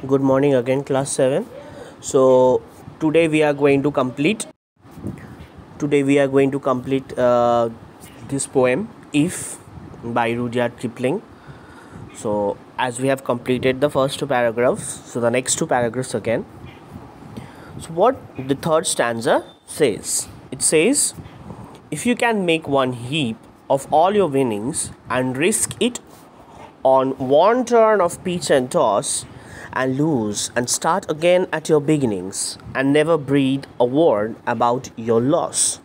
Good morning again, class 7. So today we are going to complete this poem If by Rudyard Kipling. So as we have completed the first two paragraphs, so the next two paragraphs again. So what the third stanza says, it says, if you can make one heap of all your winnings and risk it on one turn of pitch and toss, and lose and start again at your beginnings and never breathe a word about your loss.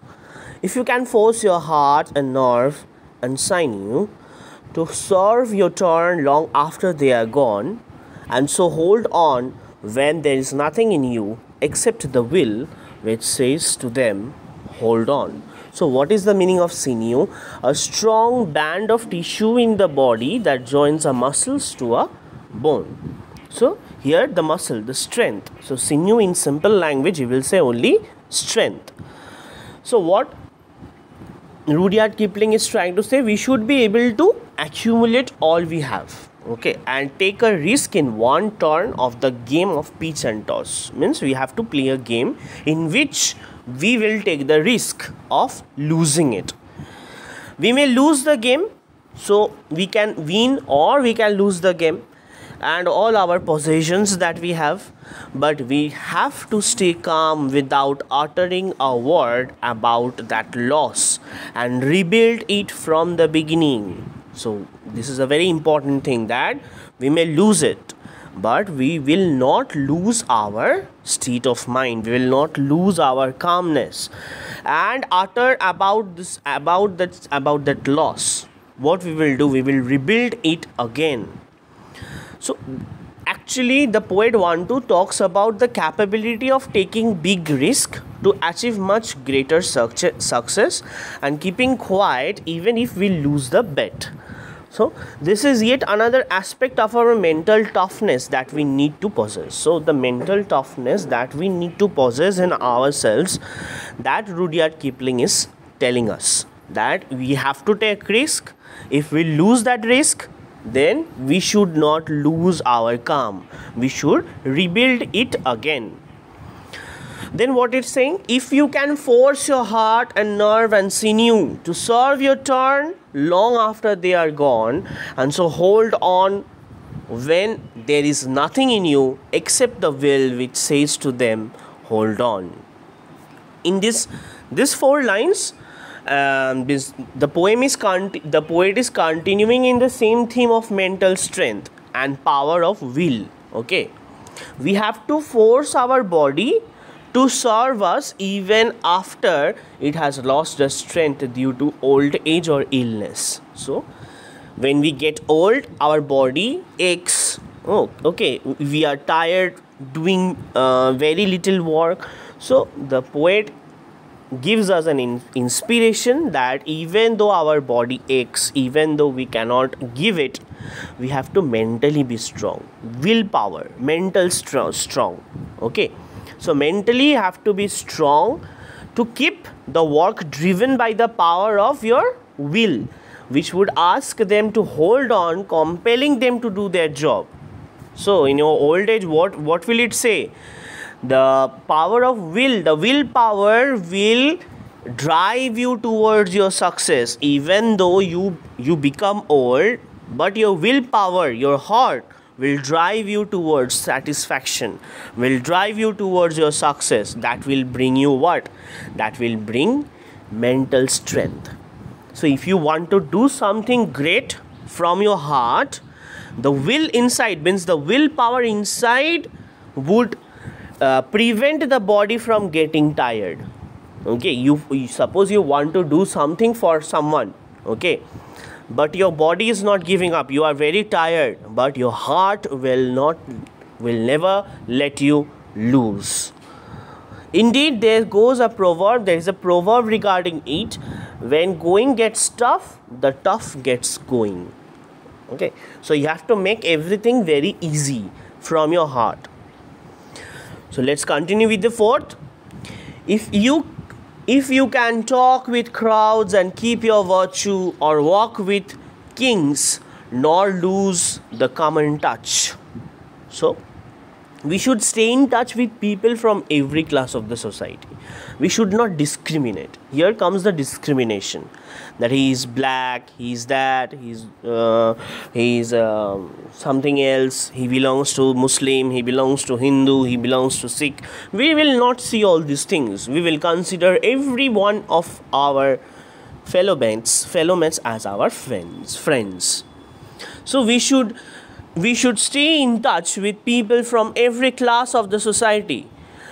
If you can force your heart and nerve and sinew to serve your turn long after they are gone, and so hold on when there is nothing in you except the will which says to them, hold on. So what is the meaning of sinew? A strong band of tissue in the body that joins a muscles to a bone. So here the muscle, the strength. So sinew in simple language you will say only strength. So what Rudyard Kipling is trying to say, we should be able to accumulate all we have, okay, and take a risk in one turn of the game of pitch and toss. Means we have to play a game in which we will take the risk of losing it. We may lose the game, so we can win or we can lose the game and all our possessions that we have, but we have to stay calm without uttering a word about that loss and rebuild it from the beginning. So this is a very important thing, that we may lose it, but we will not lose our state of mind, we will not lose our calmness and utter about that loss. What we will do, we will rebuild it again. So actually the poet talks about the capability of taking big risk to achieve much greater success and keeping quiet even if we lose the bet. So this is yet another aspect of our mental toughness that we need to possess. So the mental toughness that we need to possess in ourselves, that Rudyard Kipling is telling us, that we have to take risk. If we lose that risk, then we should not lose our calm, we should rebuild it again. Then what it's saying, if you can force your heart and nerve and sinew to serve your turn long after they are gone, and so hold on when there is nothing in you except the will which says to them, hold on. In this four lines, the poet is continuing in the same theme of mental strength and power of will. Okay, we have to force our body to serve us even after it has lost the strength due to old age or illness. So when we get old, our body aches. Oh, okay, we are tired, doing very little work. So the poet gives us an inspiration that even though our body aches, even though we cannot give it, we have to mentally be strong. Willpower, mental strong. Okay, so mentally you have to be strong to keep the work driven by the power of your will, which would ask them to hold on, compelling them to do their job. So in your old age, what will it say? The power of will, the willpower will drive you towards your success. Even though you become old, but your willpower, your heart will drive you towards satisfaction, will drive you towards your success. That will bring you what? That will bring mental strength. So if you want to do something great from your heart, the will inside, means the willpower inside, would prevent the body from getting tired. Okay, you suppose you want to do something for someone, okay, but your body is not giving up, you are very tired, but your heart will never let you lose. Indeed, there is a proverb regarding it: when going gets tough, the tough gets going. Okay, so you have to make everything very easy from your heart. So let's continue with the fourth. If you can talk with crowds and keep your virtue, or walk with kings nor lose the common touch. So We should stay in touch with people from every class of the society. We should not discriminate. Here comes the discrimination, that he is black, he is that, he is something else, he belongs to Muslim, he belongs to Hindu, he belongs to Sikh. We will not see all these things. We will consider every one of our fellow mates as our friends. So we should stay in touch with people from every class of the society.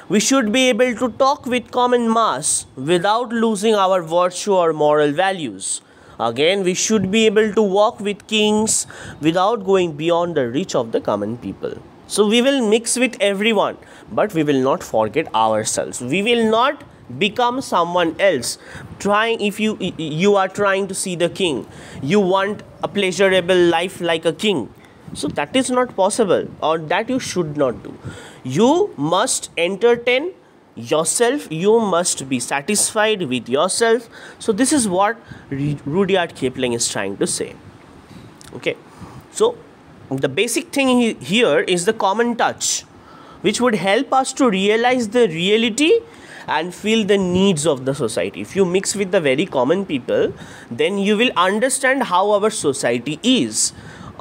We should be able to talk with common mass without losing our virtue or moral values. Again, we should be able to walk with kings without going beyond the reach of the common people. So we will mix with everyone, but we will not forget ourselves. We will not become someone else. If you are trying to see the king, you want a pleasurable life like a king. So that is not possible, or that you should not do. You must entertain yourself. You must be satisfied with yourself. So this is what Rudyard Kipling is trying to say. Okay. So the basic thing here is the common touch, which would help us to realize the reality and feel the needs of the society. If you mix with the very common people, then you will understand how our society is.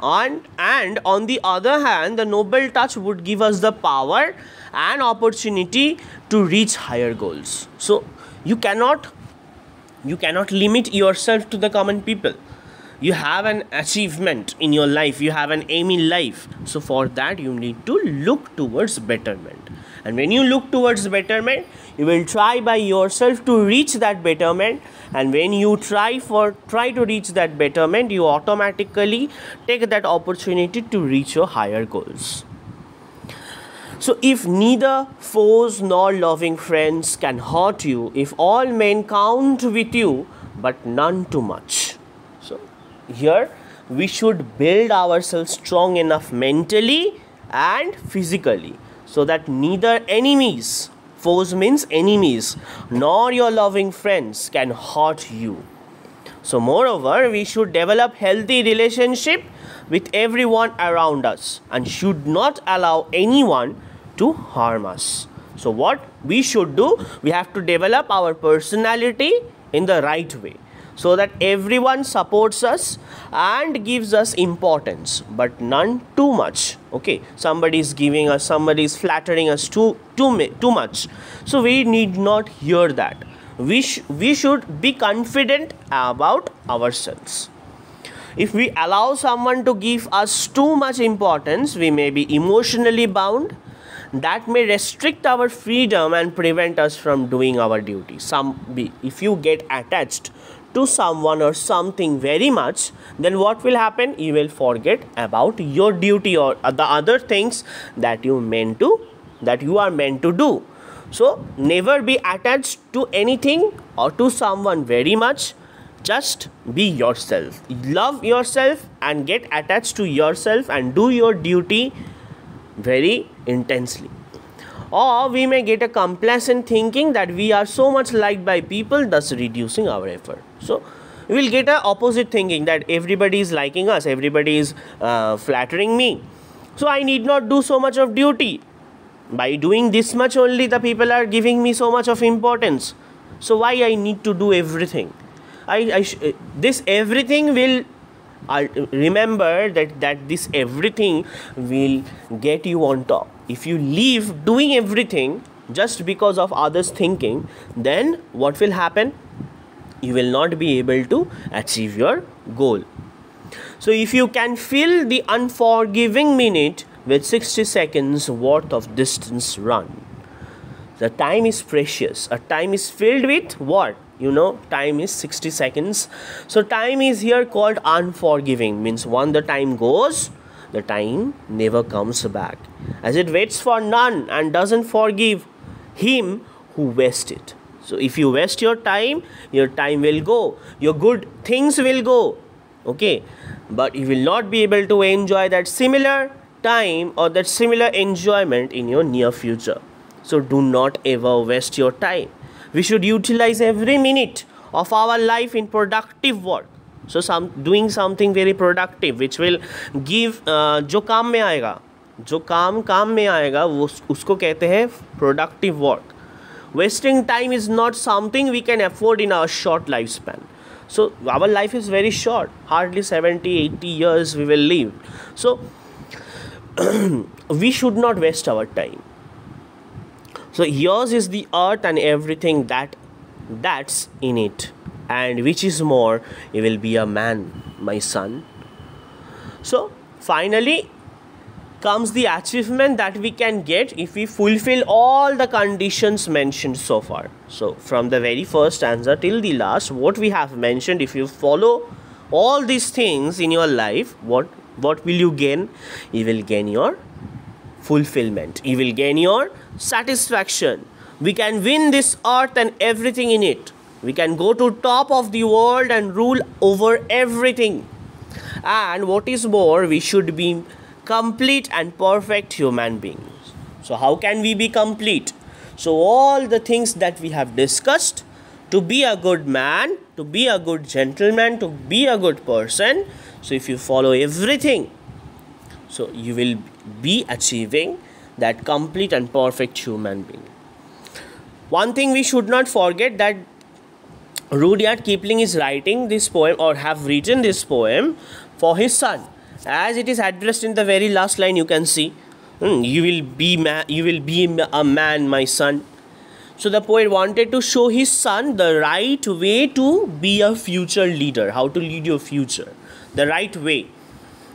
And on the other hand, the noble touch would give us the power and opportunity to reach higher goals. So you cannot limit yourself to the common people. You have an achievement in your life, you have an aim in life. So for that, you need to look towards betterment. And when you look towards betterment, you will try by yourself to reach that betterment. And when you try to reach that betterment, you automatically take that opportunity to reach your higher goals. So if neither foes nor loving friends can hurt you, if all men count with you, but none too much. So here we should build ourselves strong enough mentally and physically, so that neither enemies, foes means enemies, nor your loving friends can hurt you. So moreover, we should develop healthy relationship with everyone around us and should not allow anyone to harm us. So what we should do, we have to develop our personality in the right way, so that everyone supports us and gives us importance, but none too much. Okay, somebody is flattering us too much. So we need not hear that. We should be confident about ourselves. If we allow someone to give us too much importance, we may be emotionally bound. That may restrict our freedom and prevent us from doing our duty. If you get attached to someone or something very much, then what will happen? You will forget about your duty or the other things that you are meant to do. So never be attached to anything or to someone very much. Just be yourself. Love yourself and get attached to yourself and do your duty very intensely. Or we may get a complacent thinking that we are so much liked by people, thus reducing our effort. So we will get an opposite thinking that everybody is liking us, everybody is flattering me, so I need not do so much of duty. By doing this much only, the people are giving me so much of importance. So why I need to do everything? This everything will remember that this everything will get you on top. If you leave doing everything just because of others thinking, then what will happen? You will not be able to achieve your goal. So if you can fill the unforgiving minute with 60 seconds worth of distance run, the time is precious. A time is filled with what? Time is 60 seconds. So time is here called unforgiving, means when the time goes, the time never comes back, as it waits for none and doesn't forgive him who wastes it. So if you waste your time will go, your good things will go, okay, but you will not be able to enjoy that similar time or that similar enjoyment in your near future. So do not ever waste your time. We should utilize every minute of our life in productive work. So doing something very productive which will give जो काम में आएगा, जो काम काम में आएगा वो उसको कहते हैं productive work. Wasting time is not something we can afford in our short lifespan. So our life is very short, hardly 70-80 years we will live. So we should not waste our time. So yours is the earth and everything that's in it, and which is more, you will be a man, my son. So finally comes the achievement that we can get if we fulfill all the conditions mentioned so far. So from the very first stanza till the last, what we have mentioned, if you follow all these things in your life, what will you gain? You will gain your fulfillment. You will gain your satisfaction. We can win this earth and everything in it. We can go to top of the world and rule over everything. And what is more, we should be complete and perfect human beings. So how can we be complete? So all the things that we have discussed, to be a good man, to be a good gentleman, to be a good person, so if you follow everything, so you will be achieving that complete and perfect human being. One thing we should not forget, that Rudyard Kipling is writing this poem, or have written this poem, for his son. As it is addressed in the very last line, you can see, you will be a man, my son. So the poet wanted to show his son the right way to be a future leader, how to lead your future, the right way.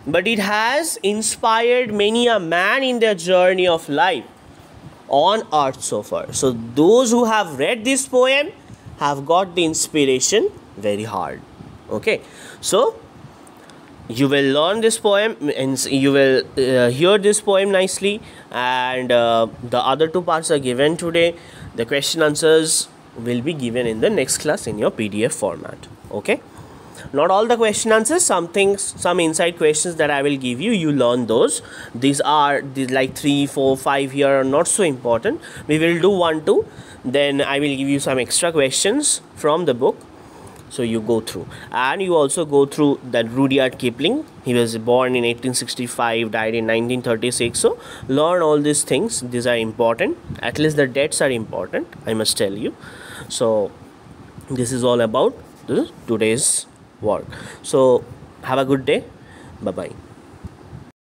But it has inspired many a man in their journey of life on earth so far. So those who have read this poem have got the inspiration very hard. Okay, so you will learn this poem and you will hear this poem nicely, and the other two parts are given today. The question answers will be given in the next class in your PDF format. Okay, not all the question answers, some inside questions that I will give you, you learn those. These like 3, 4, 5 here are not so important. We will do 1, 2, then I will give you some extra questions from the book. So you go through, and you also go through that Rudyard Kipling. He was born in 1865, died in 1936. So learn all these things. These are important. At least the dates are important, I must tell you. So this is all about today's work. So have a good day. Bye bye.